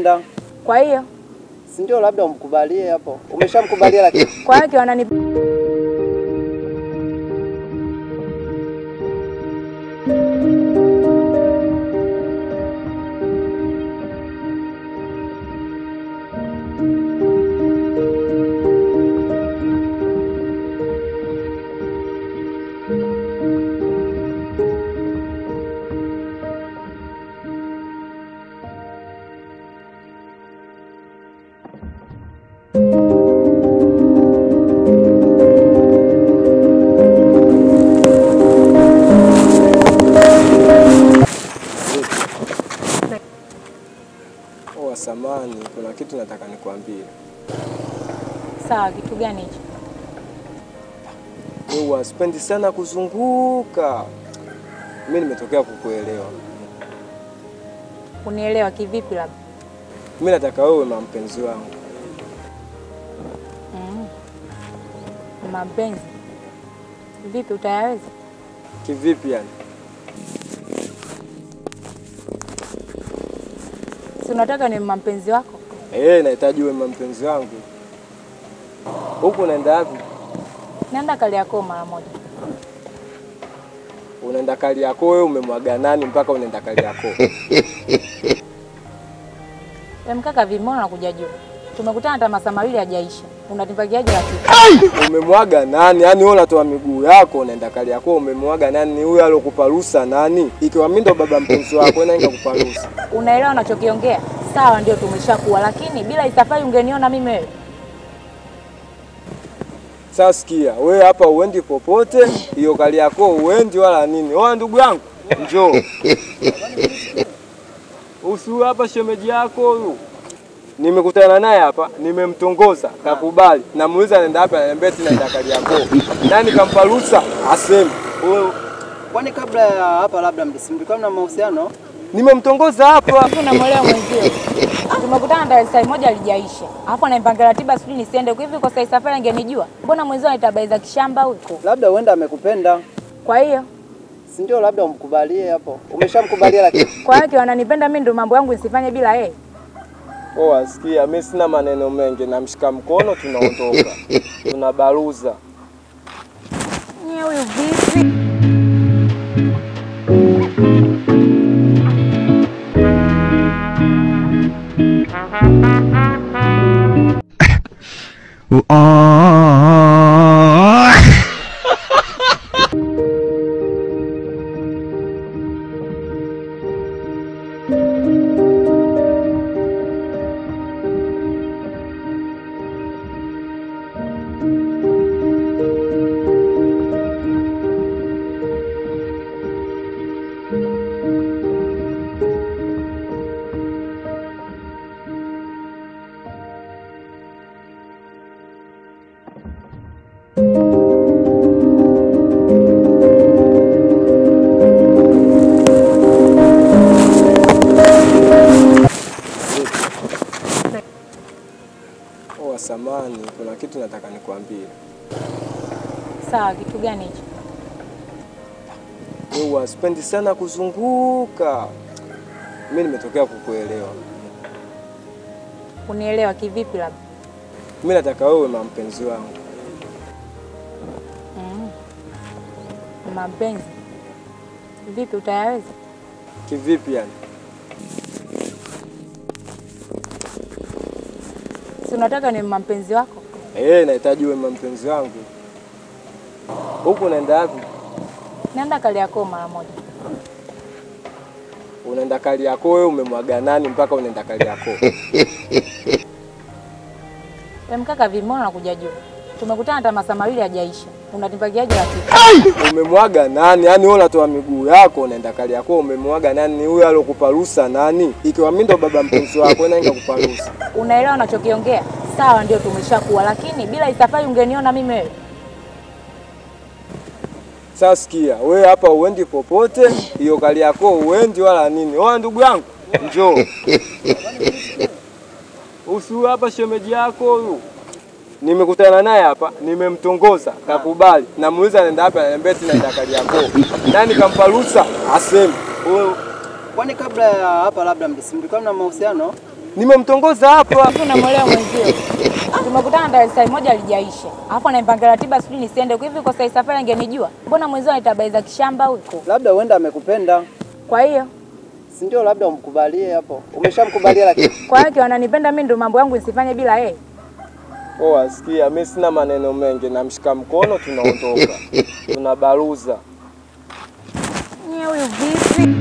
ananipenda. Kwa hiyo si ndio labda umkubalie hapo. Umeshamkubalia lakini kwa hiyo wanani samani, kuna kitu nataka nikwambie. Sawa, kitu gani hicho? Wewe sipendi sana kuzunguka. Mimi nimetokea kukuelewa. Unielewa kivipi labda? Mimi nataka wewe mpenzi wangu. Mapenzi? Vipi utayaweza? Kivipi yani? Si unataka ni mpenzi wako? Nahitaji wewe mpenzi wangu. Huko unaenda wapi? Naenda Kariakoo mara moja. Unaenda Kariakoo wewe umemwaga nani mpaka unaenda Kariakoo? Mkaka vimona na kuja juu. Tumekutana hata masaa mawili hajaisha. Unanipagiaje rafiki? Umemwaga nani? Yaani wewe unatoa miguu yako unaenda Kariakoo umemwaga nani? Huyo alokupa ruhusa nani? Ikiwa mimi ndo baba mpenzi wako wewe naenda kukupa ruhusa. Unaelewa unachokiongea? Sawa ndio tumeshakuwa lakini bila safari ungeniona mimi wewe. Sasa sikia, wewe hapa uendi popote, hiyo Kariakoo uendi wala nini. Wewe ndugu yangu, njoo. Usiwe hapa shemeji yako huyu. Nimekutana naye hapa, nimemtongoza, kakubali. Namuuliza anaenda hapa, ananiambia naenda Kariakoo. Nani kampa ruhusa? Aseme. Wewe kwani kabla ya hapa labda mlikuwa mna mahusiano? Nimemtongoza hapa. Unamwelewa mwenzio. Tumekutana Dar es Salaam moja alijaisha. Alafu ananipangia ratiba sijui nisiende hivi kwa sasa safari angenijua. Mbona mwenzio anatabaiza kishamba huko? Labda huenda amekupenda. Kwa hiyo si ndio labda umkubalie hapo. Umeshamkubalia lakini kwa hiyo wananipenda mimi ndio mambo yangu nisifanye bila yeye. Asikia, mimi sina maneno mengi, namshika mkono tunaondoka. Tunabaruza. Ni huyu vipi? Samani, kuna kitu nataka nikwambie. Sawa, kitu gani hicho? Wewe sipendi sana kuzunguka. Mimi nimetokea kukuelewa. Unielewa kivipi labda? Mimi nataka wewe mpenzi wangu. Mapenzi? Vipi utayaweza? Kivipi yani? Si unataka ni mpenzi wako? Nahitaji wewe mpenzi wangu. Huko unaenda wapi? Naenda Kariakoo mara moja. Unaenda Kariakoo wewe umemwaga nani mpaka unaenda Kariakoo? Mkaka vimona na kuja juu. Tumekutana hata masaa mawili hajaisha. Unanipagiaje rafiki? Umemwaga nani? Yaani wewe unatoa miguu yako unaenda Kariakoo umemwaga nani? Huyo alokupa ruhusa nani? Ikiwa mimi ndo baba mpenzi wako wewe naenda kukupa ruhusa. Unaelewa unachokiongea? Sawa ndio tumeshakuwa lakini bila safari ungeniona mimi wewe. Sasa sikia, wewe hapa uendi popote, hiyo Kariakoo uendi wala nini. Wewe ndugu yangu, njoo. Usiwe hapa shemeji yako huyu. Nimekutana naye hapa, nimemtongoza, kakubali. Namuuliza anaenda hapa, ananiambia naenda Kariakoo. Nani kampa ruhusa? Aseme. kwani kabla ya hapa labda mlikuwa mna mahusiano? Nimemtongoza hapa. Hivi unamwelewa mwenzio? Tumekutana Dar es Salaam moja alijaisha. Alafu anaipangia ratiba sijui nisiende hivi kwa sasa safari angenijua. Mbona mwenzio anatabaiza kishamba huko? Labda huenda amekupenda. Kwa hiyo Si ndio labda umkubalie hapo. Umeshamkubalia lakini. kwa hiyo ananipenda mimi ndio mambo yangu nisifanye bila yeye. Poa, sikia, mimi sina maneno mengi, namshika mkono tunaondoka. Tunabaruza. Ni huyu vipi?